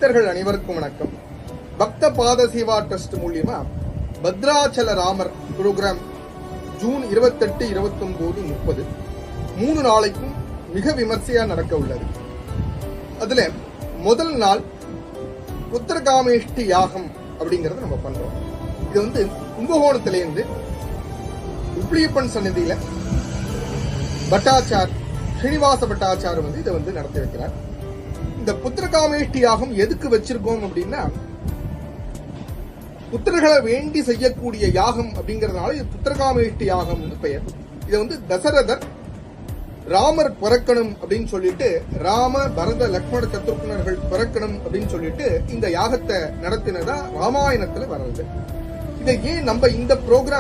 பக்தர்கள் அனைவருக்கும் வணக்கம். பக்த பாத சேவா ட்ரஸ்ட் மூலியமா பத்ராச்சல ராமர் ப்ரோக்ராம் ஜூன் 28, 29, 30 3 நாளைக்கும் மிக விமர்சையா நடக்க உள்ளது. அதுல முதல் நாள் உத்தரகாமேஷ்டி யாகம் அப்படிங்கறத நம்ம பண்றோம். இது கும்பகோணத்திலிருந்து உப்ளியப்பன் சன்னதியில பட்டாச்சார் ஸ்ரீனிவாச பட்டாச்சார் இதை நடத்தி வைக்கிறார். இந்த புத்திரகாமேஷ்டி யாகம் எதுக்கு வச்சிருக்கோம் அப்படின்னா, புத்திரர்களை வேண்டி செய்யக்கூடிய யாகம் அப்படிங்கறதுனால இது புத்திரகாமேஷ்டி யாகம் பெயர். இது தசரதர் ராமர் பிறக்கணும் அப்படின்னு சொல்லிட்டு, ராம பரத லக்ஷ்மண சத்ருக்னர்கள் பிறக்கணும் அப்படின்னு சொல்லிட்டு இந்த யாகத்தை நடத்தினதா ராமாயணத்துல வர்றது. இதை ஏன் நம்ம இந்த ப்ரோக்ராம்